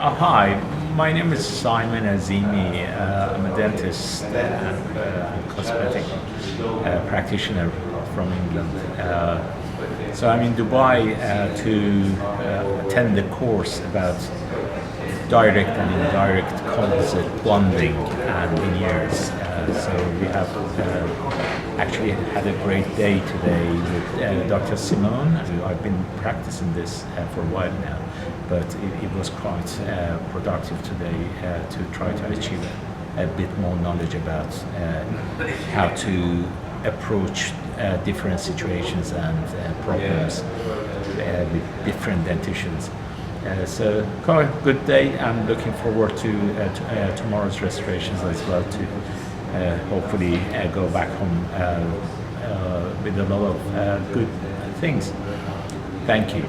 Hi, my name is Simon Azimi. I'm a dentist and cosmetic practitioner from England. So I'm in Dubai to attend the course about direct and indirect composite bonding and veneers. So we have actually had a great day today with Dr. Simone. I've been practicing this for a while now, but it was quite productive today to try to achieve a bit more knowledge about how to approach different situations and problems with different dentitions. So quite a good day. I'm looking forward to tomorrow's restorations as well, to hopefully go back home with a lot of good things. Thank you.